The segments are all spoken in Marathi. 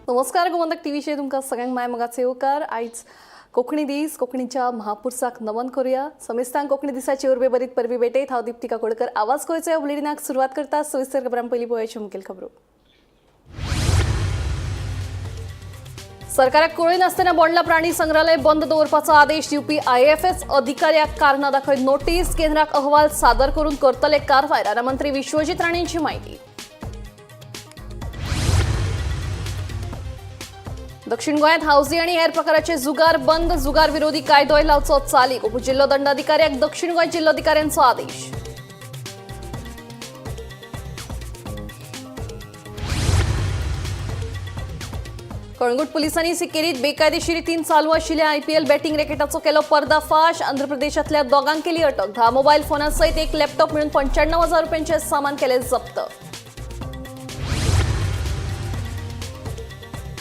नमस्कार गोमंतक टीव्हीचे तुमकां सगळ्यांक माय मोगाचे येवकार। आयज कोंकणी दीस, कोंकणीच्या महापुरसाक नमन करूया। समेस्तांक कोंकणी दिसाची उर्बे बरीत परबी भेटयत हांव दीप्ती काकोडकर। आवाज गोंयचो ह्या बुलेटिनाक सुरवात करता। सविस्तर खबरां पयलीं पळोवयाच्यो मुखेल खबरो। सरकाराक कळय नासतना बोंडला प्राणी संग्रहालय बंद दवरपाचो आदेश दिवपी IFS अधिकाऱ्याक कारणां दाखय नोटीस। केंद्राक अहवाल सादर करून करतले कारवाय। रानमंत्री विश्वजीत राणेंची माहिती। दक्षिण गोंयांत हावजी आनी हेर प्रकाराचे जुगार बंद। जुगार विरोधी कायदोय लावचो चालीक। उपजिल्लो दंडाधिकाऱ्याक दक्षिण गोंय जिल्लोधिकाऱ्यांचो आदेश। कळंगूट पुलिसांनी सिकेरीत बेकायदेशीर रितीन चालू आशिल्ल्या IPL बॅटिंग रॅकेटाचो केलो पर्दाफाश। आंध्र प्रदेशांतल्या दोगांक केली अटक। 10 मोबायल फोनांसयत एक लॅपटॉप मेळून 95,000 रुपयांचे सामान केले जप्त।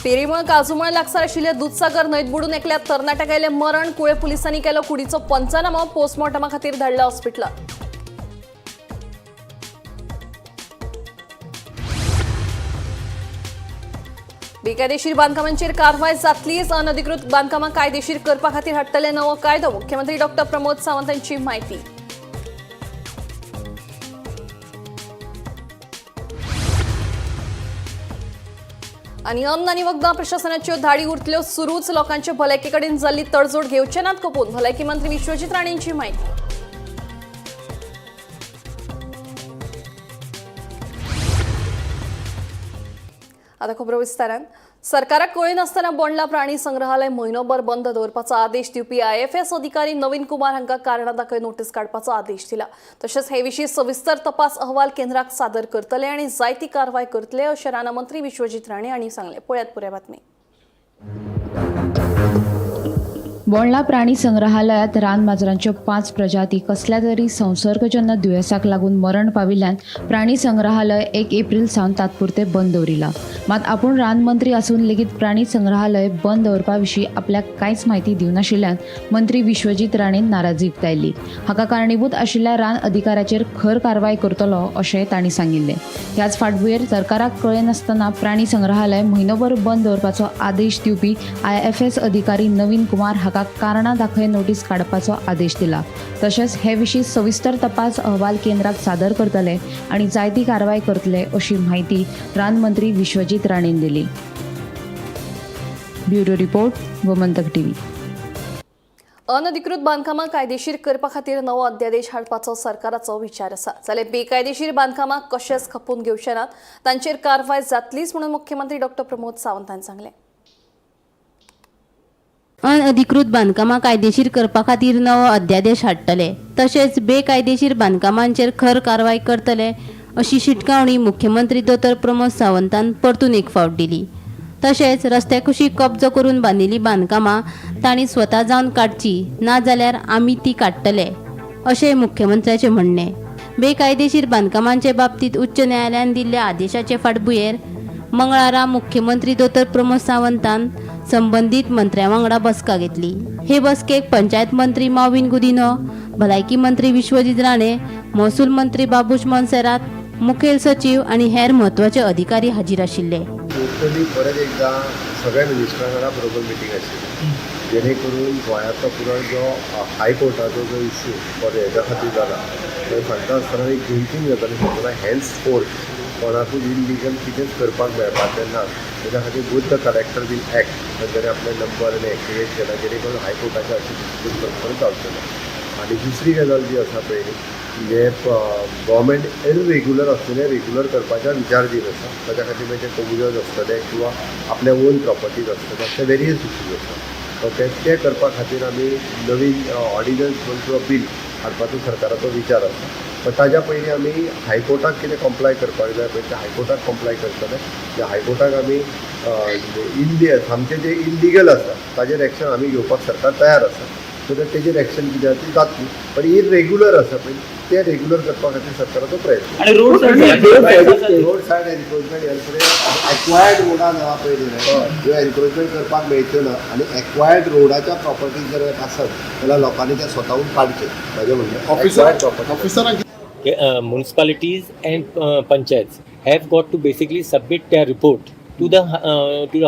पेरीमळ काजुमळ लागसार आशिल्ल्या दूधसागर न्हंयत बुडून एकल्या तरणाट्याक गेले मरण। कुळे पुलिसांनी केलो कुडीचो पंचनामो। पोस्टमॉर्टमा खातीर धाडला हॉस्पिटलात। बेकायदेशीर बांदकामांचेर कारवाय जातलीच। अनधिकृत बांदकामां कायदेशीर करपा खातीर हाडटले नवो कायदो। मुख्यमंत्री डॉ. प्रमोद सावंतांची माहिती। आणि अन्न आनी वखदां प्रशासनाच्यो धाडी उरतल्यो सुरूच। लोकांचे भलायके कडेन जाल्ली तडजोड घेवचे नात खपून। भलायकी मंत्री विश्वजीत राणेंची माहिती। आता खबरो विस्तारान। सरकाराक कळय नासतना बोंडला प्राणी संग्रहालय म्हयनोभर बंद दवरपाचो आदेश दिवपी IFS अधिकारी नवीन कुमार हांकां कारणां दाखय नोटीस काडपाचो आदेश दिला। तशेंच हे विशीं सविस्तर तपास अहवाल केंद्राक सादर करतले आनी जायती कारवाय करतले अशें रानमंत्री विश्वजीत राणे हांणी सांगले। पळयात पुराय बातमी। बोंडला प्राणी संग्रहालयात रानमाजरांच्यो 5 प्रजाती कसल्या तरी संसर्गजन्य दुयेंसाक लागून मरण पाविल्ल्यान प्राणी संग्रहालय 1 एप्रिल सावन तात्पुरते बंद दवरिला। मात आपूण रानमंत्री आसून लेगीत प्राणी संग्रहालय बंद दवरपा विशीं आपल्याक कांयच म्हायती दिवनाशिल्ल्यान मंत्री विश्वजीत राणेन नाराजी उक्तायली। हाका कारणीभूत आशिल्ल्या रान अधिकाऱ्याचेर खर कारवाय करतलो अशेंय तांणी सांगिल्ले। ह्याच फाटभुंयेर सरकाराक कळय नासतना प्राणी संग्रहालय म्हयनोभर बंद दवरपाचो आदेश दिवपी IFS अधिकारी नवीन कुमार हाका कारणां दाखय नोटीस काडपाचो आदेश दिला। तशेंच हे विशीं सविस्तर तपास अहवाल केंद्राक सादर करतले आनी जायती कारवाय करतले अशी माहिती रानमंत्री विश्वजीत राणेन दिली। Bureau report Gomantak TV. अनधिकृत बांदकामां कायदेशीर करपा खातीर नवो अध्यादेश हाडपाचो सरकाराचो विचार आसा। जाल्यार बेकायदेशीर बांदकामां कशेंच खपून घेवचे नात, तांचेर कारवाय जातलीच म्हणून मुख्यमंत्री डॉ. प्रमोद सावंत हांणी सांगलें। अनधिकृत बांदकामां कायदेशीर करपा खातीर नवो अध्यादेश हाडटले। तशेंच बेकायदेशीर बांदकामांचेर खर कारवाय करतले अशी शिटकावणी मुख्यमंत्री डॉ. प्रमोद सावंतान परतून एक फावट दिली। तशेंच रस्त्या कुशीक कब्जो करून बांदिल्लीं बांदकामां तांणी स्वता जावन काडची, ना जाल्यार आमी ती काडटले अशें मुख्यमंत्र्याचें म्हणणें। बेकायदेशीर बांदकामांचे बाबतींत उच्च न्यायालयान दिल्ल्या आदेशाचे फाटभुंयेर मंगळारा मुख्यमंत्री डॉ. प्रमोद सावंतान संबंधीत मंत्र्यां वांगडा बसका घेतली। हे बसकेक पंचायत मंत्री मॉविन गुदिन्हो, भलायकी मंत्री विश्वजीत राणे, महसूल मंत्री बाबूश मोन्सेरात, मुखेल सचिव आनी हेर म्हत्वाचे अधिकारी हाजीर आशिल्ले। परत एकदा सगळ्या मिनिस्टरांना बरोबर मिटींग आशिल्ली, जेणे करून गोंयाचो पुरो जो हायकोर्टाचो जो इश्यू हेच्या खातीर जाला तो सांगता आसतना एक 2-3 गजाली सांगता। हेन्स फोर्थ कोणाकूच इलिगल कितेंच करपाक मेळपाचें ना, तेच्या खातीर both the collector been act तांच्यानी आपले नंबर आनी एक्टिवेट केला, जेणे करून हायकोर्टाचे अशी डिस्प्यूट करपाक जावचें ना। आनी दुसरी गजाल जी आसा पळय जे गव्हर्मेंट इरेग्युलर आसतलें रेग्युलर करपाच्या विचार दीत आसा, ताच्या खातीर म्हणजे कम्युनल आसतले किंवा आपले ओन प्रॉपर्टीज आसतले, अशे वेरियस इश्यूज आसा। ओके, ते करपा खातीर आमी नवीन ऑर्डिनन्स किंवा बील हाडपाचो सरकाराचो विचार आसा। पण ताज्या पयलीं आमी हायकोर्टाक कितें कम्प्लाय करपाक जाय पळय ते हायकोर्टाक कम्प्लाय करतले। त्या हायकोर्टाक आमी आमचें जें इलिगल आसा ताजेर एक्शन आमी घेवपाक सरकार तयार आसा। सो तेजेर एक्शन कितें आसा ती जातली, पण इरेग्युलर आसा पळय ते रेग्युलर करपा खातीर सरकाराचो प्रयत्न। आणि रोड सायड एनक्रोचमेंट एक्वायर्ड रोडा नांवा पळय जो एनक्रोचमेंट करपाक मेळचो ना आनी एक्वायर्ड रोडाच्या प्रॉपर्टीज जर आसत जाल्यार लोकांनी ते स्वताहून काडचे, म्हजें म्हणणें। ऑफिसरांक municipalities and panchayats have got to basically submit their report to the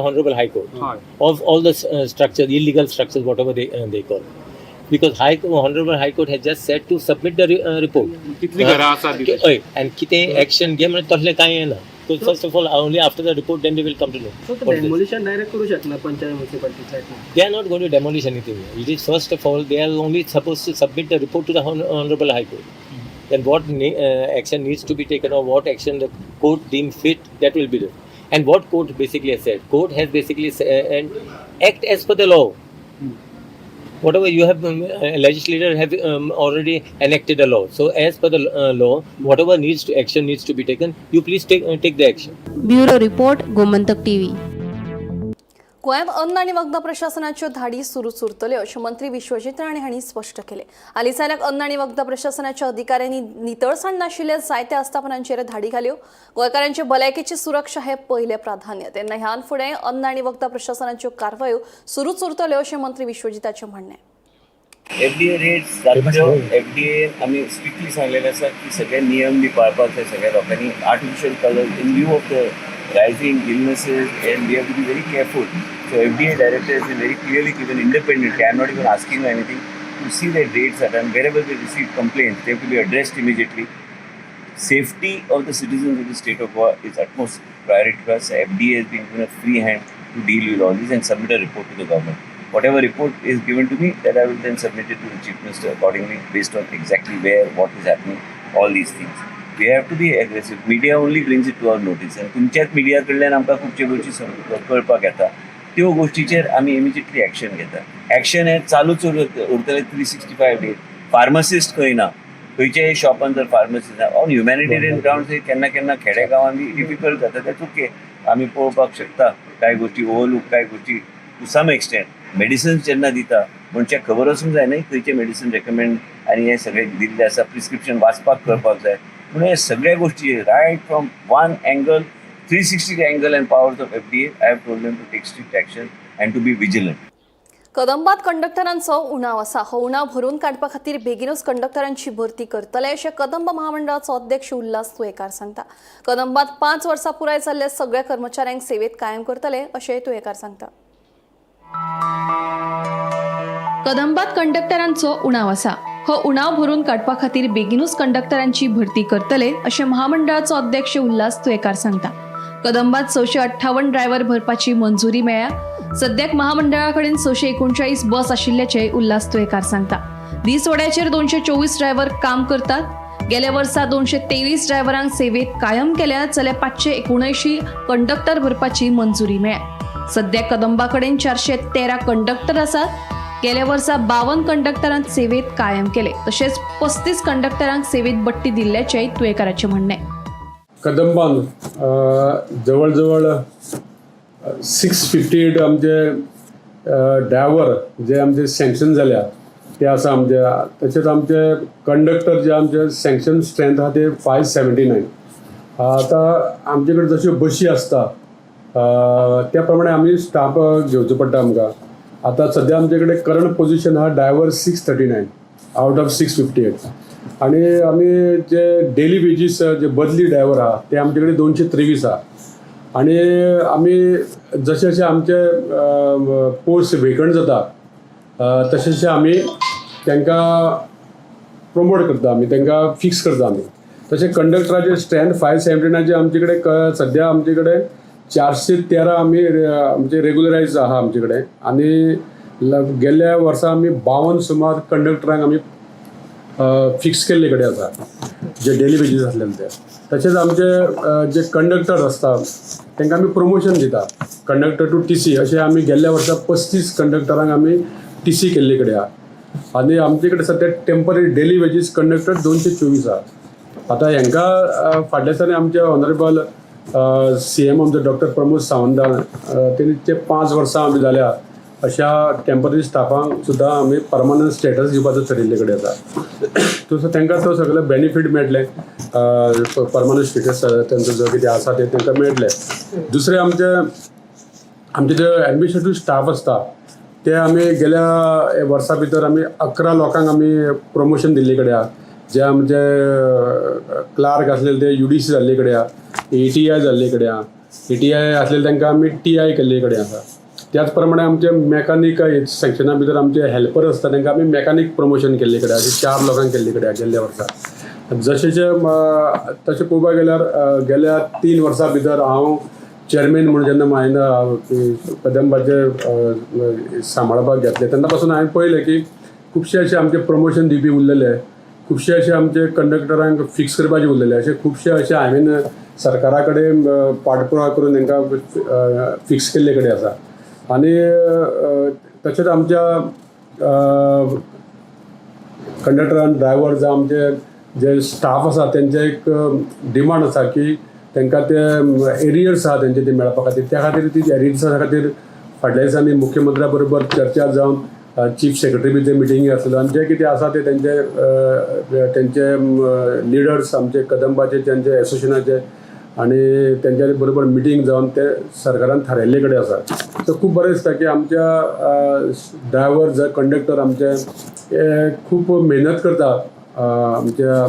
Honorable High Court of all the structures, illegal structures, whatever they call. Because Honorable High Court has just said to submit the report. कितली घरां आसा ती तशी? And कितें action घे म्हणजे तसलें कांय येना. So first of all, only after the report, then they will come to know. So what it is. Demolition direct करू शकना panchayat municipality. They are not going to demolish anything. It is first of all, they are only supposed to submit the report to the Honorable High Court. Then what action needs to be taken or what action the court deem fit, that will be done. And what court basically has said, court has basically said, and act as per the law. Whatever you have, legislator have already enacted a law. So as per the law, whatever action needs to be taken, you please take the action. Bureau report Gomantak TV. गोंयांत अन्न आनी वखदां प्रशासनाच्यो धाडी सुरूच उरतल्यो अशें मंत्री विश्वजीत राणे हांणी स्पश्ट केलें. हालींसाराक अन्न आनी वखदां प्रशासनाच्या अधिकाऱ्यांनी नितळसाण नाशिल्ल्या जायत्या आस्थापनांचेर धाडी घाल्यो. गोंयकारांचे भलायकेची सुरक्षा हें पयलें प्राधान्य. तेन्ना ह्यान फुडें अन्न आनी वखदां प्रशासनाच्यो कारवायो सुरूच उरतल्यो अशें मंत्री विश्वजिताचें म्हणणें. FDA रेट्स जातल्यो. FDA आमी स्ट्रिक्टली सांगलेलें आसा की सगळे नियम बी पाळपाक जाय सगळ्या लोकांनी. Artificial colour in view of the rising illnesses, and we have to be very careful. So FDA director has been very clearly given independently. I am not even asking anything to see the dates that and wherever they receive complaints, they have to be addressed immediately. Safety of the citizens of the state of Goa is utmost priority for us. FDA has been given a free hand to deal with all this and submit a report to the government. Whatever report is given to me, that I will then submit it to the Chief Minister accordingly based on exactly where, what is happening, all these things. We have to be aggressive. Media only brings it to our notice. And तुमच्याच मिडिया कडल्यान आमकां खुबश्यो गोष्टी कळपाक येता. त्यो गोष्टीचेर आमी इमिजिएटली एक्शन घेता. एक्शन हें चालूच उरतलें 365 days. फार्मासिस्ट खंय ना. खंयच्याय शॉपान जर फार्मासिस्ट ना ऑन ह्युमॅनिटेरियन ग्राउंड्स केन्ना केन्ना खेडेगांवान बी डिफिकल्ट जाता. तेच ओके आमी पळोवपाक शकता. कांय गोष्टी ओवरलूक, कांय गोष्टी टू सम एक्सटेंट मेडिसिन्स जेन्ना दिता मनशाक खबर आसूंक जाय न्हय खंयचे मेडिसीन रेकमेंड आनी हें सगळें दिल्लें आसा. प्रिस्क्रिप्शन वाचपाक कळपाक जाय. म्हणून हे सगळ्या गोष्टी right from one angle 360 angle and powers of FDA, I have told them to take strict action and to be vigilant. कदंबात कंडक्टरांचो उणाव आसा. हो उणाव भरून काडपा खातीर बेगीनूच कंडक्टरांची भरती करतले अशें कदंब महामंडळाचो अध्यक्ष उल्हास तुयेकार सांगता. कदंबात 5 वर्सां पुराय जाल्ल्या सगळ्या कर्मचाऱ्यांक सेवेत कायम करतले अशेंय तुयेकार सांगता. कदंबात कंडक्टरांचो उणाव आसा. हो उणाव भरून काडपा खातीर बेगीनूच कंडक्टरांची भरती करतले अशें महामंडळाचो अध्यक्ष उल्हास तुयेकार सांगता. कदंबात 658 ड्रायव्हर भरपाची मंजुरी मेळ्ळ्या. सद्याक महामंडळा कडेन 639 बस आशिल्ल्याचेय उल्हास तुयेकार सांगता. दिसवड्याचेर 224 ड्रायव्हर काम करतात. गेल्या वर्सा 223 ड्रायव्हरांक सेवेत कायम केल्या जाल्यार 579 कंडक्टर भरपाची मंजुरी मेळ्ळ्या. सद्याक कदंबा कडेन 413 कंडक्टर आसात. गेल्या वर्सा 52 कंडक्टरांक सेवेत कायम केले. तशेंच 35 कंडक्टरांक सेवेत बडटी दिल्ल्याचेय तुयेकाराचें म्हणणें. कदंबान जवळ जवळ 658 आमचे ड्रायव्हर जे आमचे सँक्शन जाल्या ते आसा आमचे. तशेंच आमचे कंडक्टर जे आमचे सँक्शन स्ट्रेंथ आहा ते 579. आतां आमचे कडेन जश्यो बशी आसता त्या प्रमाणे आमी स्टाफ घेवचो पडटा आमकां. आता सध्या आमचे कडेन करंट पोझिशन हा ड्रायव्हर 639 आउट ऑफ 658 आणि आम्ही जे डेली वेजीस जे बदली ड्रायव्हर आहा ते आमचे कडेन 223 आहा. आणि आमी जशे जशे आमचे पोस्ट वेकंट जाता तशे तशे आमी तांकां प्रमोट करता. आमी तांकां फिक्स करता. आमी तशें कंडक्टराचे स्ट्रेंथ 579 आमचे कडेन सध्या आमचे कडेन 413 आमी आमचे रेग्युलरायज आहा आमचे कडेन. आणि गेल्ल्या वर्सा आमी 52 सुमार कंडक्टरांक आमी फिक्स केल्ले कडेन आसा जे डेली वेजीस आसलेले ते. तशेंच आमचे जे कंडक्टर आसता तांकां आमी प्रमोशन दिता. कंडक्टर टू TC अशें आमी गेल्ल्या वर्सा 35 कंडक्टरांक आमी TC केल्ले कडेन आहा. आनी आमचे कडेन सद्या टेम्पररी डेली वेजीस कंडक्टर 224 आहा. आतां हांकां फाटल्या दिसांनी आमचे ऑनरेबल CM आमचे डॉक्टर प्रमोद सावंतान तेणी ते 5 वर्सां आमी जाल्या अशा टेम्पररी स्टाफांक सुद्दां आमी परमनंट स्टेटस दिवपाचो ठरिल्ले कडेन आसा. तसो तांकां तो सगळे बेनिफीट मेळटले. परमनंट स्टेटस तेंचो जो कितें आसा ते तांकां मेळटले. दुसरें आमचे जे एडमिनिस्ट्रेटीव स्टाफ आसता ते आमी गेल्या वर्सा भितर आमी 11 लोकांक आमी प्रमोशन दिल्ले कडेन आहा. जे आमचे क्लार्क आसलेले ते UDC जाल्ले कडेन आहा, ATI जाल्ले कडेन आहा. ATI आसलेले तांकां आमी TI केल्ले कडेन आसा. त्याच प्रमाणे आमचे मेकॅनिक सँक्शना भितर आमचे हेल्पर आसता तांकां आमी मेकॅनिक प्रमोशन केल्ले कडेन अशें 4 लोकांक केल्ले कडेन गेल्ल्या वर्सा. जशें तशें पळोवपाक गेल्यार गेल्या 3 वर्सां भितर हांव चेअरमॅन म्हणून जेन्ना हांवें कदंबाचे सांबाळपाक घेतले तेन्ना पासून हांवें पळयलें की खुबशे अशे आमचे प्रमोशन दिवपी उरलेले, खुबशे अशे आमचे कंडक्टरांक फिक्स करपाचे उरलेले, अशे खुबशे अशे हांवें सरकारा कडेन पाठपुरावा करून तांकां फिक्स केल्ले कडेन आसा. आनी तशेंच आमच्या कंडक्टर आनी ड्रायव्हर जावं आमचे जे स्टाफ आसा तेंचे एक डिमांड आसा की तांकां ते एरियर्स आसा तेंचे ते मेळपा खातीर. त्या खातीर ती एरियर्सा खातीर फाटल्या दिसांनी मुख्यमंत्र्या बरोबर चर्चा जावन चीफ सेक्रेटरी बी ते मिटिंगी आसलेलो आनी जे कितें आसा ते तेंचे लिडर्स आमचे कदंबाचे तेंचे एसोसिएशनाचे आनी तेंच्या बरोबर मिटींग जावन ते सरकारान थारायल्ले कडेन आसा. तर खूब बरें दिसता की आमच्या ड्रायव्हर कंडक्टर आमचे खूब मेहनत करता आमच्या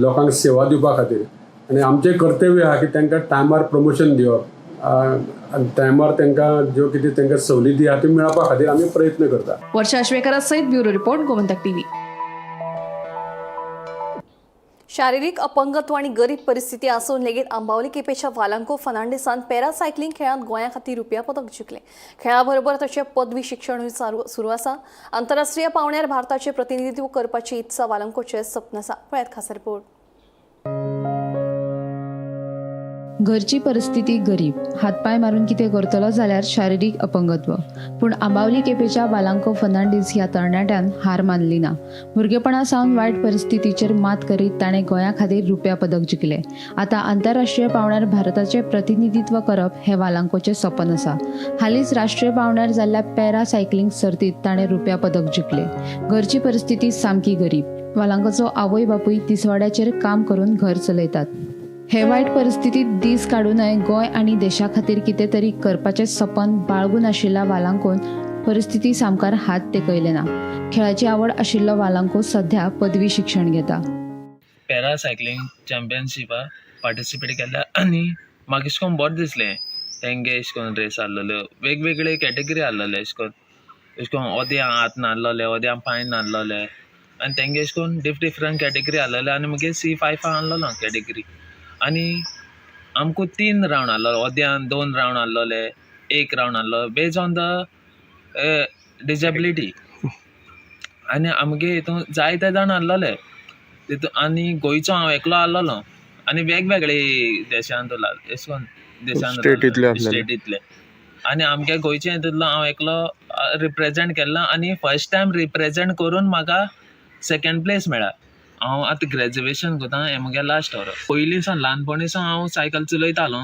लोकांक सेवा दिवपा खातीर आनी आमचें कर्तव्य आसा की तांकां टायमार प्रमोशन दिवप आनी टायमार तांकां ज्यो कितें तांकां सवलती आसा त्यो मेळपा खातीर आमी प्रयत्न करता. वर्षा आश्वेकरा सयत ब्युरो रिपोर्ट गोमंतक TV. शारीरिक अपंगत्व आणि गरीब परिस्थिती असून लेगीत आंबावली केपेच्या वालांको फर्नांडिसान पॅरासायकलिंग खेळांत गोंया खातीर रुपया पदक जिखलें. खेळा बरोबर तशें पदवी शिक्षणूय सुरू आसा. आंतरराष्ट्रीय पावंड्यार भारताचें प्रतिनिधित्व करपाची इत्सा वालांकोचें सपन आसा. पळयात खास रिपोर्ट. घरची परिस्थिती गरीब, हातपाय मारून कितें करतलो जाल्यार शारिरीक अपंगत्व. पूण आंबावली केपेच्या वालांको फर्नांडीस ह्या तरणाट्यान हार मानली ना. भुरगेपणा सावन वायट परिस्थितीचेर मात करीत ताणें गोंया खातीर रुपया पदक जिखलें. आतां आंतरराष्ट्रीय पावंड्यार भारताचें प्रतिनिधित्व करप हें वालांकोचें सपन आसा. हालींच राष्ट्रीय पावंड्यार जाल्ल्या पॅरा सायकलिंग सर्तींत ताणें रुपया पदक जिखलें. घरची परिस्थिती सामकी गरीब. वालांकोचो आवय बापूय तिसवाड्याचेर काम करून घर चलयतात. हे वायट परिस्थितीत दीस काडूनय गोंय आनी देशा खातीर कितें तरी करपाचें सपन बाळगून आशिल्ल्या वालांकोन परिस्थिती सामकार हात तेकयले ना. खेळाची आवड आशिल्लो वालांको सध्या पदवी शिक्षण घेता. पॅरा सायकलिंग चॅम्पियनशिपाक पार्टिसिपेट केल्या आनी म्हाका अशें करून बरें दिसलें. तेंगे अशें करून रेस आसलेल्यो, वेगवेगळे कॅटेगरी आसलेले. अशें करून ओद्यां हात नासलोले, ओद्यां पांय नासलोले आनी तेंगे अशें करून डिफरंट कॅटेगरी आसलेले आनी मुगे C5 आसलेलो कॅटेगरी. आनी आमकां 3 रावंड आसलो, ओद्यान 2 रावंड आसलोले, 1 रावंड आसलो बेज ऑन द डिजेबिलिटी. आनी आमगे हितून जायते जाण आसलोले तितून आनी गोंयचो हांव एकलो आसलोलो आनी वेगवेगळे देशांत अशें करून देशांत स्टेटींतले आनी आमगे गोंयचे हितूंतलो हांव एकलो रिप्रेजेंट केल्लो आनी फर्स्ट टायम रिप्रेजेंट करून म्हाका 2nd प्लेस मेळ्ळा. हांव आतां ग्रॅज्युएशन करता, हें म्हगे लास्ट वरो. पयलीं सावन ल्हानपणी सावन हांव सायकल चलयतालो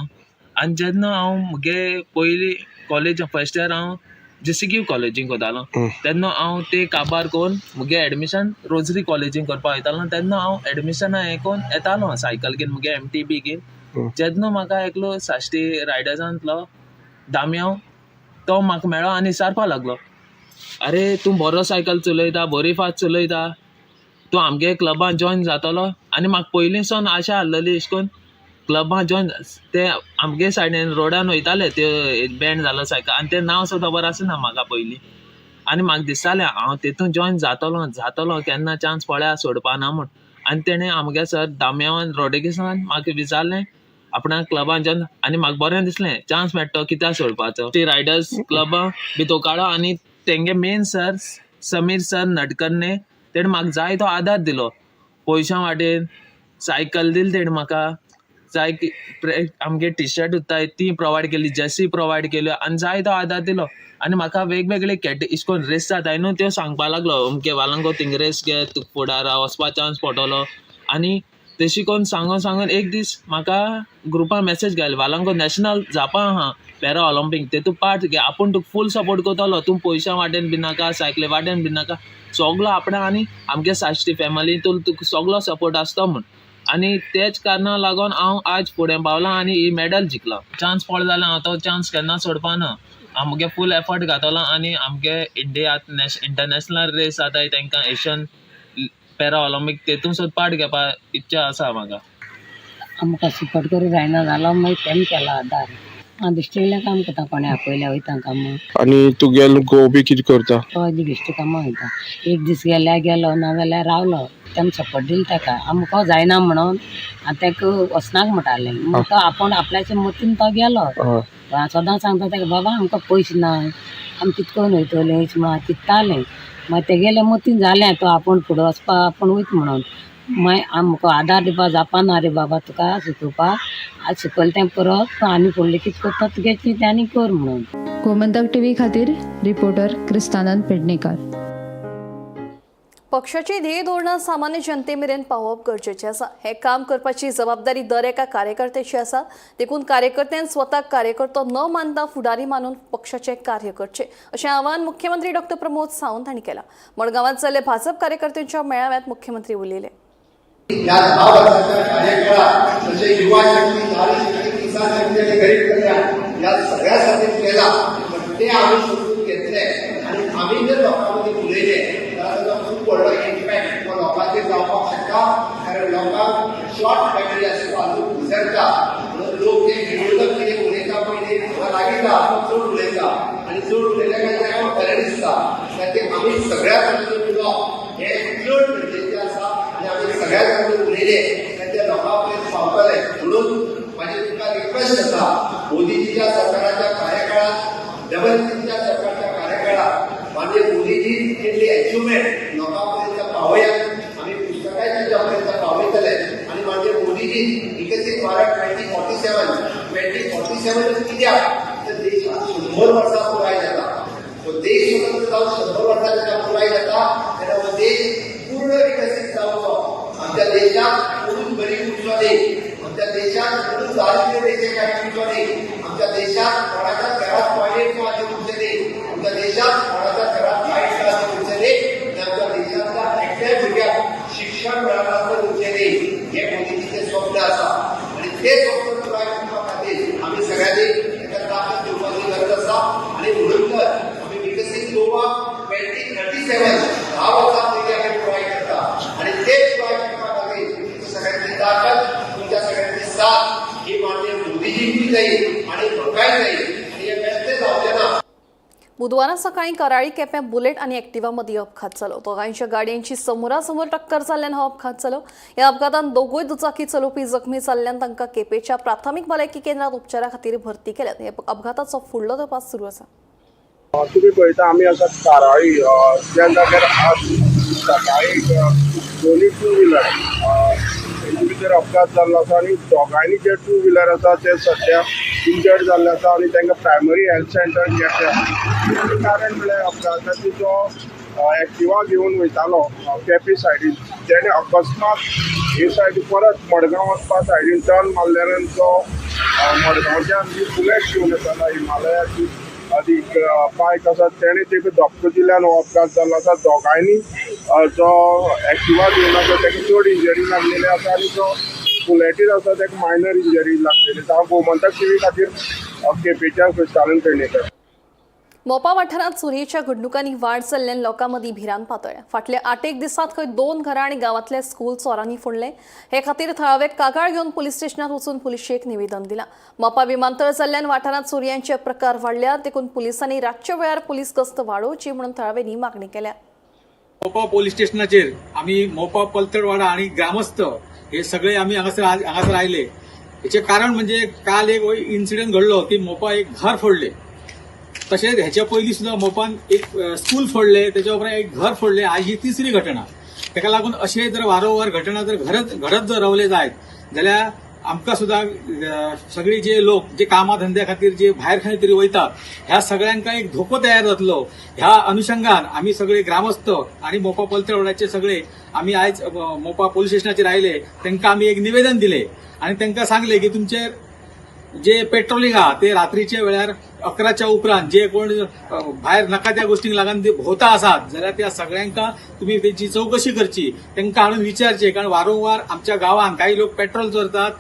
आनी जेन्ना हांव म्हगे पयलीं कॉलेज फर्स्ट इयर हांव JCQ कॉलेजींत वतालो तेन्ना हांव ते काबार करून म्हगे एडमिशन रोजरी कॉलेजींत करपाक वयतालो. तेन्ना हांव एडमिशना हें करून येतालो सायकल घेवन म्हगे MTB घेवन. जेन्ना म्हाका एकलो साश्टी रायडर्सांतलो दाम्याव तो म्हाका मेळ्ळो आनी विचारपाक लागलो, अरे तूं बरो सायकल चलयता, बरी फास्ट चलयता, तूं आमगे क्लबान जॉयन जातलो. आनी म्हाका पयलीं सावन आशा आसलेली अशें करून क्लबान जॉयन. ते आमगे सायडीन रोडान वयताले ते बँड जालो सायकल आनी तें नांव सुद्दां खबर आसना म्हाका पयलीं. आनी म्हाका दिसतालें हांव तितून जॉयन जातलो केन्ना चान्स पळया सोडपाना म्हूण. आनी तेणें आमगे सर दाम्यावान रोड्रिगेसान म्हाका विचारलें आपणाक क्लबान जॉयन. आनी म्हाका बरें दिसलें चान्स मेळटो कित्याक सोडपाचो. ती रायडर्स क्लबा भितर काडो आनी तेंगे मेन सर समीर सर नटकर्णे तेणें म्हाका जाय तो आदार दिलो. पयशां वाटेन सायकल दिली तेणें म्हाका, जाय आमगे टी-शर्ट उत्ताय ती प्रोवायड केली, जर्सी प्रोवायड केल्यो आनी जाय तो आदार दिलो. आनी म्हाका वेगवेगळे अशें करून रेस जाताय न्हू त्यो सांगपा लागलो, अमके वालांको थिंग रेस घे, तुका फुडार वचपा चान्स पडटलो. आनी तशी करून सांगून एक दीस म्हाका ग्रुपान मॅसेज घाली, वालांको नॅशनल जावपा आहा पॅरा ऑलिंपीक, तेतून पार्ट घे, आपूण तुका फूल सपोर्ट करतलो, तूं पयशां वाटेन बी नाका, सायकली वाटेन बी नाका, सगलो आपणा आनी आमगे साश्टी फॅमिलीतून तुका सगलो सपोर्ट आसता म्हूण. आनी तेच कारणाक लागून हांव आज फुडें पावलां आनी ही मॅडल जिखलां. चान्स पडलो जाल्यार हांव तो चान्स केन्ना सोडपाना. हांव मुगे फूल एफर्ट घातलो आनी आमगे इंडियात इंटरनॅशनल रेस जाताय तांकां एशियन पॅरा ऑलिंपीक तेतून सुद्दां पार्ट घेवपाक इच्छा आसा म्हाका. आमकां सपोर्ट करूं जायना जालो मागीर तेम केला आदार. हांव दिश्टीला काम करता, कोणे आपयल्या वयता कामाक. आणि तुगेलो घोव बी कितें करता? तो दिश्टी कामाक वयता. एक दीस गेल्यार गेलो, ना जाल्यार रावलो. तेम सपोर्ट दिलो ताका. आमकां जायना म्हणून ताका वचनाक म्हणटालें. मग तो आपूण आपल्याच्या मतीन तो गेलो. सदां सांगता ताका, बाबा आमकां पयशे ना, आमी कितें करून वयतलीं अशें म्हणून चिंत्तालें. मागीर ते गेले मतीन जालें तो आपूण फुडें वचपा आपूण वयता म्हणून. मागीर आमकां आदार दिवपा जावपाना रे बाबा तुका शिकोवपाक. आज शिकयलें तें परत आनी फुडलें कितें करता तुगे तें आनी कर म्हणून. गोमंतक टीव्ही खातीर रिपोर्टर क्रिस्तानंद पेडणेकर. पक्षाची ध्येय धोरणां सामान्य जनतेमेरेन पावप गरजेचें आसा. हें काम करपाची जबाबदारी दर एका कार्यकर्त्याची आसा. देखून कार्यकर्त्यान स्वताक कार्यकर्तो न मानता फुडारी मानून पक्षाचें कार्य करचें अशें आवाहन मुख्यमंत्री डॉ. प्रमोद सावंत हांणी केलां. मडगांवांत जाल्ल्या भाजप कार्यकर्त्यांच्या मेळाव्यांत मुख्यमंत्री उलयले. या 10 वर्षाच्या कार्यकाळात जसे युवा शक्ती, नारी शक्ती, किसान शक्ती आणि गरीब कल्याण या सगळ्यासाठी केला. ते आम्ही समजून घेतले आणि आम्ही जर लोकांमध्ये उलयले तर ताचो खूप व्हडलो इम्पॅक्ट लोकांचेर जावपाक शकता. कारण लोकांक शॉर्ट मेमरी आसता, अजून विसरता. लोक जे विरोधक कितें उलयता पळय ते लागिता चड उलयता आणि चड उलयल्या काय ताका बरें दिसता. त्याचे आम्ही सगळ्यात उलोवप हे चड गरजेचें आसा आणि आम्ही सगळ्यात उलयले त्या लोकां पर्यंत पावतले. म्हणून माझी तुका रिक्वेस्ट आसा, मोदीजीच्या सरकाराच्या कार्यकाळात, डबल इंजिनच्या सरकारच्या कार्यकाळात माननीय मोदीजी केल्ली अचिव्हमेंट लोकांपर्यंत पावयात. आम्ही पुस्तकाच्या जगापर्यंत पावयतले आणि माननीय मोदीजी विकसित भारत 2047 कित्याक तर देशात 100 वर्सां पुराय जाता. देश स्वतंत्र जावन 100 वर्सां जेन्ना पुराय जाता तेन्ना हो देश पूर्ण विकसीत जावचो. आमच्या देशात कोणूच गरीब उरचो न्ही. आमच्या देशात कोणूच दारिद्र्य रेषेच्या खाली उरचो न्ही. आमच्या देशात कोणाच्या घरात टॉयलेट मारचे उरचे न्ही. आमच्या देशात कोणाच्या घरात लायट मारचे उरचे न्ही. आणि आमच्या देशातल्या एकट्याय भुरग्याक शिक्षण मेळनासलें उरचें न्ही. हे मोदीजीचें स्वप्न आसा आणि ते स्वप्न पुराय करपा खातीर आमी सगळ्यांनी ताका ताकद दिवपाची गरज आसा. आणि म्हणून तर आमी विकसीत गोवा 2037 10 वर्सां पयलीं आमी पुराय करता आणि ते पुराय करपा खातीर तुमच्या सगळ्यांची ताकद, तुमच्या सगळ्यांची साथ ही माननीय मोदीजींकूय जायी आणि म्हाकाय जायी आणि हे बेश्टें जावचें ना. बुधवारा सकाळी कराळी केप्यां बुलेट आणि एक्टिवा मदीं अपघात जालो. दोगांयच्या गाडयांची समोरासमोर टक्कर जाल्ल्यान हो अपघात जालो. ह्या अपघातांत दोगूय दुचाकी चलोवपी जखमी जाल्ल्यान तांकां केपेंच्या प्राथमीक भलायकी केंद्रात उपचारा खातीर भरती केल्यात. ह्या अपघाताचो फुडलो तपास सुरू आसा. तुम्ही पळयता आमी आसा काराळी ज्या जाग्यार आज सकाळी दोनी टू व्हिलर तेंचे भितर अपघात जाल्लो आसा आणि दोगांयनी जे टू व्हिलर आसा ते सध्या इंजर्ड जाल्ले आसा आणि तांकां प्रायमरी हेल्थ सेंटर घेतल्या. कारण म्हळ्यार अपघाताची जो एक्टिवा घेवन वयतालो केपी सायडीन तेणे अकस्मात हे सायडी परत मडगांव वचपा सायडीन टर्न मारल्यान तो मडगांवच्यान जी बुलेट घेवन येतालो हिमालयाची अधिक बायक आसा तेणे ताका धक्को दिल्यान हो अपघात जाल्लो आसा. दोगांयनी जो एक्टिवा घेवन आसा ताका चड इंजरी लागलेली आसा आनी जो बुलेटीर आसा ताका मायनर इंजरी लागलेली आसा. हांव गोमंतक टीव्ही खातीर केपेंच्या क्रिस्तानंद पेडणेकर. मोपा वाठारांत चोरयेच्या घडणुकांनी वाड जाल्ल्यान लोकां मदीं भिरांत पातळ्ळ्या. फाटल्या 8 दिसांत खंय 2 घरां आनी गांवांतले स्कूल चोरांनी फोडले. हे खातीर थळावे कागाळ घेवन पुलीस स्टेशनात वचून पुलिशेक निवेदन दिलां. मोपा विमानतळ जाल्ल्यान वाठारांत चोरयांचे प्रकार वाडल्यात. देखून पुलिसांनी रातच्या वेळार पुलीस गस्त वाडोवची म्हणून थळाव्यांनी मागणी केल्या. मोपा पोलीस स्टेशनाचेर आमी मोपा पलतडवाडा आणि ग्रामस्थ हे सगळे आमी हांगासर आयले. हेचे कारण म्हणजे काल एक इन्सिडेंट घडलो की मोपा एक घर फोडले. तशेंच हेच्या पयलीं सुद्दां मोपान एक स्कूल फोडले, तेच्या उपरांत एक घर फोडले. आज ही तिसरी घटना. ताका लागून अशे जर वारंवार घटना जर घडत जर रावले जायत जाल्यार आमकां सुद्दां सगळे जे लोक जे कामा धंद्या खातीर जे भायर खंय तरी वयतात ह्या सगळ्यांका एक धोको तयार जातलो. ह्या अनुषंगान आमी सगळे ग्रामस्थ आणि मोपा पलतडवाड्याचे सगळे आमी आयज मोपा पोलीस स्टेशनाचेर आयले. तांकां आमी एक निवेदन दिले आणि तांकां सांगले की तुमचे जे पेट्रोलिंग आहा ते रात्रीच्या वेळार 11च्या उपरांत जे कोण भायर नाका त्या गोष्टींक लागून ते भोवता आसात जाल्यार त्या सगळ्यांका तुम्ही त्यांची चौकशी करची, त्यांना हाडून विचारचे. कारण वारंवार आमच्या गावांत काही लोक पेट्रोल चोरतात,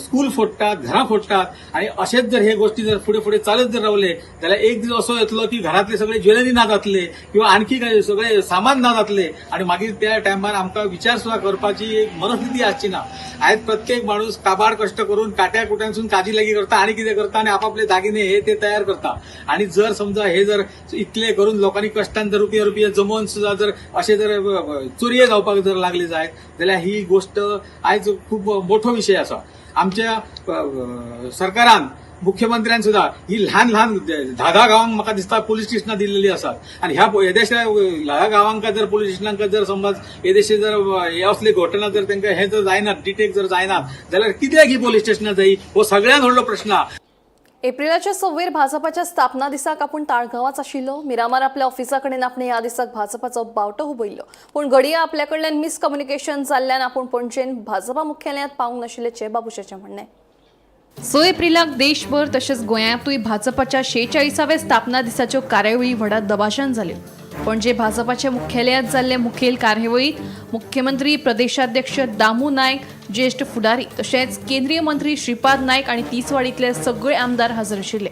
स्कूल फोडटात, घरां फोडटात, आणि असेच जर हे गोष्टी जर फुडें फुडें चालत जर रावले जाल्यार एक दीस असो येतलो की घरातले सगळे ज्वेलरी ना जातले किंवा आणखी काही सगळे सामान ना जातले, आणि मागीर त्या टायमार आमकां विचार सुद्धा करपाची एक मनस्थिती आसची ना. आयज प्रत्येक माणूस काबाड कष्ट करून काट्या कुट्यांसून काजी लागी करता आणि कितें करता आणि आपापले दागिने हे ते तयार करता. आणि जर समजा हे जर इतले करून लोकांनी कष्टान जर रुपया जमोवन सुद्धा जर असे जर चोरये जावपाक जर लागले जायत जाल्यार ही गोष्ट आयज खूब मोठो विशय आसा. आमच्या सरकारान मुख्यमंत्र्यान सुद्धा ही ल्हान ल्हान 10 गावांक म्हाका दिसता पुलीस स्टेशनां दिल्लेली आसात, आणि ह्या येदेशा 10 गावांका जर पुलीस स्टेशनांका जर समज येदेशे जर हे असले घटना जर तांकां हे जर जायनात, डिटेक्ट जर जायनात जाल्यार कित्याक ही पुलीस स्टेशनां जायी, हो सगळ्यांत व्हडलो प्रश्न. एप्रिलाच्या 6 भाजपाच्या स्थापना दिसाक आपूण ताळगांवांच आशिल्लो. मिरामार आपल्या ऑफिसा कडेन आपण ह्या दिसाक भाजपाचो बावटो हुबयलो, पूण घडये आपल्या कडल्यान मिसकम्युनिकेशन जाल्ल्यान आपूण पणजेन भाजपा मुख्यालयांत पावूंक नाशिल्लेचे बाबुशाचें म्हणणें. 6 एप्रिलाक देशभर तशेंच गोंयांतूय भाजपाच्या 46व्या स्थापना दिसाच्यो कार्यावळी व्हडा दबाशान जाल्यो. पणजे भाजपाच्या मुख्यालयांत जाल्ले मुखेल कार्यावळीत मुख्यमंत्री, प्रदेशाध्यक्ष दामू नायक, ज्येष्ठ फुडारी तशेंच केंद्रीय मंत्री श्रीपाद नायक आनी तिसवाडीतले सगळे आमदार हजर आशिल्ले.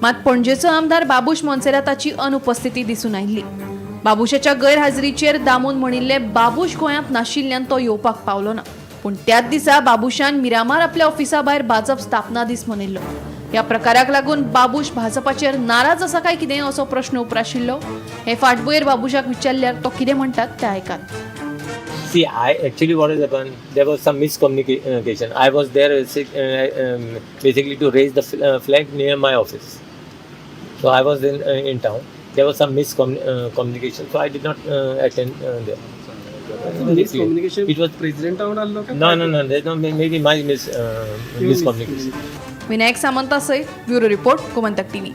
मात पणजेचो आमदार बाबूश मोन्सेराताची अनुपस्थिती दिसून आयिल्ली. बाबुशाच्या गैरहाजरीचेर दामून म्हणिल्ले बाबूश गोंयांत नाशिल्ल्यान तो येवपाक पावलो ना, पूण त्याच दिसा बाबुशान मिरामार आपल्या ऑफिसा भायर भाजप स्थापना दीस मनयल्लो. ह्या प्रकाराक लागून बाबूश भाजपाचेर नाराज आसा काय कितें असो प्रश्न उपराशिल्लो. हे फाटभुंयेर बाबुशाक विचारल्यार तो कितें म्हणटात तें आयकात. See, actually what has happened, there was some miscommunication. I was there basically to raise the flag near my office. So I was in town. There was some miscommunication, so I did not attend there. Miscommunication. It was President आवडलो का? no. There's no maybe my miscommunication. Vinayak सामंतासयत ब्युरो रिपोर्ट गोमंतक टीव्ही.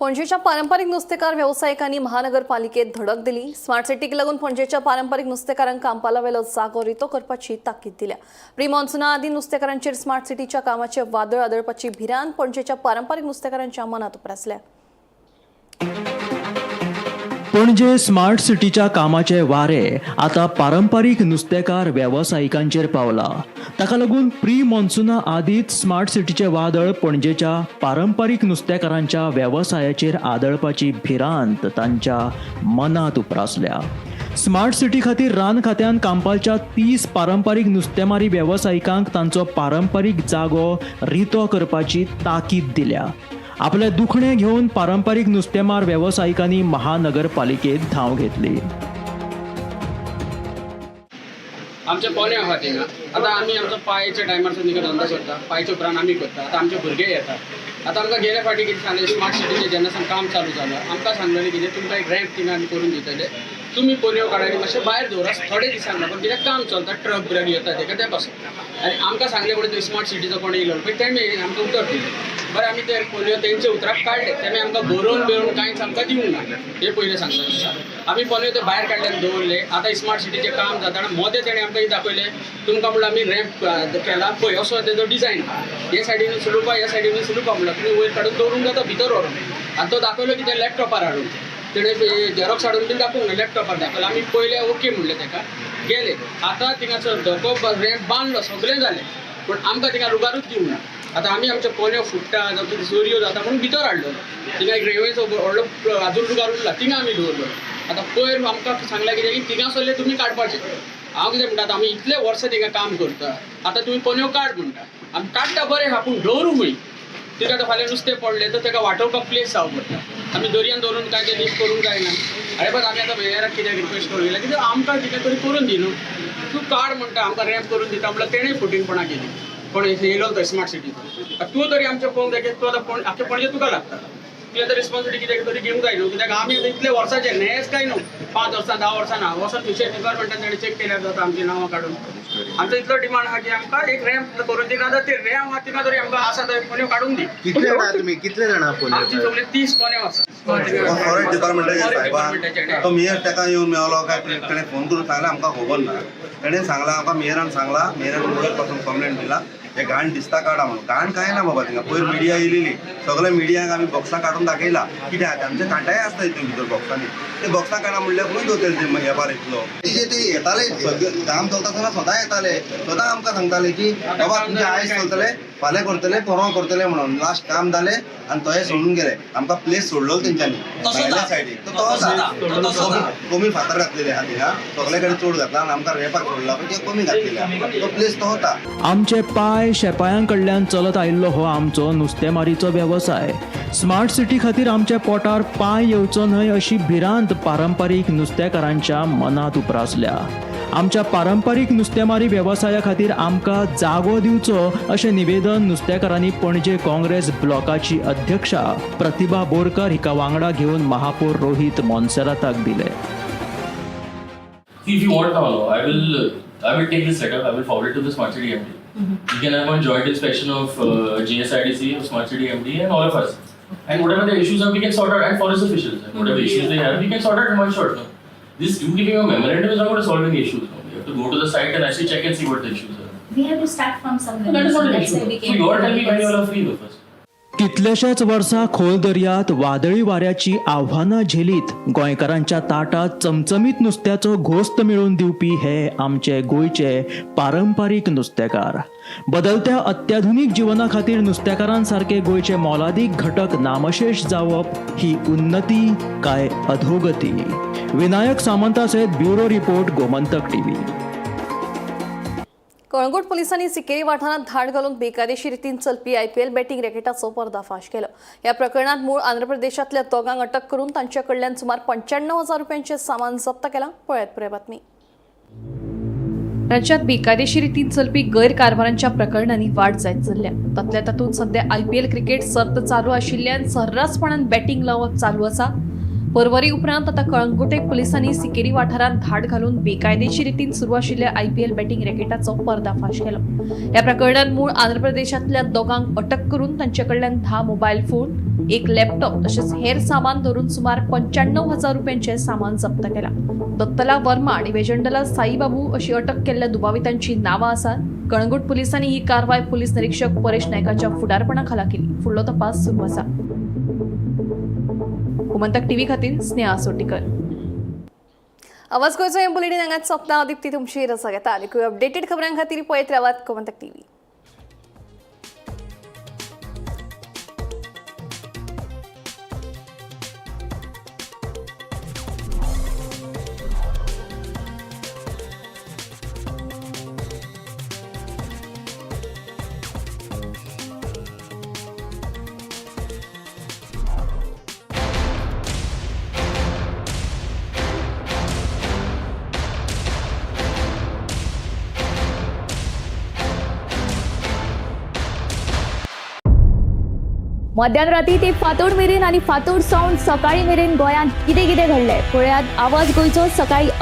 पणजेच्या पारंपरिक नुस्तेकार व्यावसायिकांनी महानगरपालिकेत धडक दिली. स्मार्ट सिटीक लागून पणजेच्या पारंपरिक नुस्तेकारांक कांपाला वेलो जागो रितो करपाची ताकीद दिल्या. प्री मॉन्सुना आदी नुस्तेकारांचेर स्मार्ट सिटीच्या कामाचे वादळ आदळपाची भिरांत पणजेच्या पारंपरिक नुस्तेकारांच्या मनात उप्रासल्या. पणजे स्मार्ट सिटीच्या कामाचे वारे आता पारंपरिक नुस्तेकार व्यावसायिकांचेर पावला. ताका लागून प्री मॉन्सुना आदींच स्मार्ट सिटीचे वादळ पणजेच्या पारंपरिक नुस्तेकारांच्या व्यवसायाचेर आदळपाची भिरांत तांच्या मनात उप्रासल्या. स्मार्ट सिटी खातीर रान खात्यान कांपालच्या 30 पारंपरिक नुस्तेमारी व्यावसायिकांक तांचो पारंपरीक जागो रितो करपाची ताकीद दिल्या. आपले दुखणे घेऊन पारंपरिक नुस्तेमार व्यावसायिकांनी महानगरपालिकेत धाव घेतली. आमचे पोने आहात थिंगा आता आम्ही आमचो पायच्या टायमार सुद्दां धंदो करता, पायच्या उपरांत आमी करता. आता आमचे भुरगे येतात. आता आमकां गेल्या फाटी कितें सांगलें, स्मार्ट सिटीचें जेन्ना काम चालू जालें आमकां सांगलेलें कितें तुमकां एक रॅम्प थिंगा आमी करून दितले, तुमी पोलिओ काडानी मातशें भायर दवरात थोडे दिसांक ना, पण कित्याक काम चलता, ट्रक ब्रक येता तेका ते पासून. आनी आमकां सांगलें म्हणून स्मार्ट सिटीचो कोण येयलो पळय तेमी आमकां उतर दिलें. बरें आमी ते पोलिओ तेंचे उतराक काडले, तेमी आमकां बरोवन बिरोवन कांयच आमकां दिवंक ना, हे पयलें सांगता दिसा. आमी पोलिओ ते भायर काडल्यान दवरले. आतां स्मार्ट सिटीचें काम जाताना मोदें तेणें आमकां दाखयलें, तुमकां म्हणून आमी रॅम्प केला पळय असो तेजो डिझायन आहा, हे सायडीन सुलुपा ह्या सायडीन सुलुपा म्हणल्यार तुमी वयर काडून दवरूंक जाता भितर व्हरून. आनी तो दाखयलो कितें लॅपटॉपार हाडून, तेणें झेरॉक्स हाडून बी दाखोवंक ना, लॅपटॉपार दाखयलो. आमी पयले ओके म्हणलें ताका, गेले. आतां थिंगाचो धोको रॅम्प बांदलो, सगळें जालें, पूण आमकां थिंगा रुगारूच दिवंक ना. आतां आमी आमचे पोलिओ फुट्टा जावं कितें चोरयो जाता म्हणून भितर हाडलो. थिंगा एक रेल्वेचो व्हडलो आजून रुगार उरला, थिंगा आमी दवरलो. आतां पयर आमकां सांगलें कितें की थिंगा सगळे तुमी काडपाचें. हांव कितें म्हणटा, आतां आमी इतले वर्सां थिंगा काम करता, आतां तुमी पोलिओ काड म्हणटा. आमी काडटा बरें आहा, पूण दवरूंकय तिका आतां फाल्यां नुस्तें पडलें तर ताका वांटोवपाक प्लेस जावं पडटा. आमी दर्यान दवरून काय ते दीस करूंक जायना. अरे बट आमी आतां मेयराक कित्याक रिक्वेस्ट करूंक गेला, कित्याक आमकां कितें तरी करून दी न्हू. तूं काड म्हणटा, आमकां रॅम्प करून दिता म्हणल्यार तेणें फुटींगपणां केली. पण येयलो तो स्मार्ट सिटीचो, तूं तरी आमचें पळोवंक जाय, तूं आतां आख्खें पणजे तुका लागता. तुवें आतां रिस्पॉन्सिबिलिटी कित्याक तरी घेवंक जाय न्हू, कित्याक आमी आतां इतले वर्सांचे हेंच काय न्हू, 5 वर्सां 10 वर्सां ना. वचून फिशर डिपार्टमेंटान तेणें चॅक केल्यार जाता आमची नांवां काडून. आमचो इतलो डिमांड आहा की आमकां एक रॅम्प करून दी. नाजाल्यार ते रॅम्प आहा थिंगा तरी आमकां आसा थंय पोलिओ काडून दी. कितले जाणा तुम्ही, कितले जाणा आमची सगळे 30 पोलिओ आसा. फॉरेस्ट डिपार्टमेंटाचे सायबा तो मेयर ताका येवन मेळलो काय तेणें फोन करून सांगलें आमकां खबर ना. तेणें सांगलां आमकां मेयरान सांगलां, मेयरान वयर पासून कंप्लेंट दिला हे घाण दिसता काडा म्हणून. घाण काय ना बाबा, थिंगा पयर मिडिया येयलेली, सगळ्या मिडियाक आमी बॉक्सां काडून दाखयला. कित्याक आमचे कांटाय आसता हितून भितर बॉक्सांनी, ते बॉक्सां काडा म्हणल्यार खंय दोतले ते येबार इतलो. ते येताले काम चलता आसतना सदां येताले, सदां आमकां सांगताले की बाबा तुमचे आयज चलतले, फाल्यां करतले, परवां करतले म्हणून. लास्ट काम जालें आनी तोय सोडून गेले. आमकां प्लेस सोडलो तेंच्यांनी भायल्या सायडीक. तो आसा कमी फातर घातलेले आहा थिंगा, सगळे कडेन चड घातला आनी आमकां रेपाक सोडला पळय ते कमी घातलेले आहा. तो प्लेस तो होता. आमचे पाय शेपायां कडल्यान चलत आयिल्लो हो आमचो नुस्तेमारीचो वेवसाय. स्मार्ट सिटी खातीर आमच्या पोटार पाय येवचो न्हय अशी भिरांत पारंपारीक नुस्तेकारांच्या मनात उप्रासल्या. आमच्या पारंपारीक नुस्तेमारी वेवसाया खातीर आमकां जागो दिवचो अशें निवेदन नुस्तेकारांनी पणजे काँग्रेस ब्लॉकाची अध्यक्षा प्रतिभा बोरकर हिका वांगडा घेवन महापौर रोहित मोन्सेराताक दिले. See, if you want now, I will take this letter. I will forward it to the Smart City MD. You can have a joint inspection of GSIDC, of Smart City MD, and all of us. And whatever the issues are, we can sort out. And forest officials, and whatever issues they have, we can sort out in one shot. No? This you giving a memorandum is not going to solve any issues. No? You have to go to the site and actually check and see what the issues are. We have to start from somewhere. So that is not an That's issue. why we So came you are to telling me when you this. are free though first. कितलेशेच वर्सां खोल दर्यांत वादळी वाऱ्याची आव्हानां झेलीत गोंयकारांच्या ताटात चमचमीत नुस्त्याचो घोस्त मेळोवन दिवपी हे आमचे गोंयचे पारंपारीक नुस्तेकार. बदलत्या अत्याधुनीक जिवना खातीर नुस्तेकारांसारखे गोंयचे मोलादीक घटक नामशेष जावप ही उन्नती काय अधोगती? विनायक सामंता सयत bureau report, Gomantak TV. Calangute पोलिसांनी सिकेरी वाठारात धाड घालून बेकायदेशीर रितीन चलपी IPL बॅटिंग रॅकेटाचो पर्दाफाश केलो. या प्रकरणात मूळ आंध्र प्रदेशातल्या दोगांक अटक करून तांच्या कडल्यान सुमार 95,000 रुपयांचे सामान जप्त केला. पळयात पुराय बातमी. राज्यात बेकायदेशीर रितीन चलपी गैरकारभारांच्या प्रकरणांनी वाड जायत चल्ल्या. तातल्या तातूंत सध्या IPL क्रिकेट सर्त चालू आशिल्ल्यान सर्रासपणान बॅटिंग लावप चालू आसा. परवरी उपरांत आता कळंगुटे पोलिसांनी सिकेरी वाठारात धाड घालून बेकायदेशीर रितीन सुरू आशिल्ल्या IPL बॅटिंग रॅकेटाचो पर्दाफाश केलो. या प्रकरणात मूळ आंध्र प्रदेशातल्या दोगांक अटक करून तांचे कडल्यान 10 मोबाईल फोन, 1 लॅपटॉप तसेच हेर सामान धरून सुमार 95,000 रुपयांचे सामान जप्त केला. दत्तला वर्मा आणि वेजंडला साईबाबू अशी अटक केल्ल्या दुबावितांची नावां आसात. कळंगूट पोलिसांनी ही कारवाय पोलीस निरीक्षक परेश नायकाच्या फुडारपणाखाला केली. फुडलो तपास सुरू आसा. गोमंतक टीव्ही खातीर स्नेहा सोटीकर. आवाज गोंयचो हें बुलेटिन हांगाच सोंपता. दिप्ती तुमची रसा घेता. आनी अपडेटेड खबरां खातीर पळयत रावात गोमंतक टीव्ही. मध्यराती ते फातोड मेरेन आणि फातोड सावन सकाळी मेरेन गोंयांत कितें कितें घडलें पळयात. आवाज गोंयचो सकाळी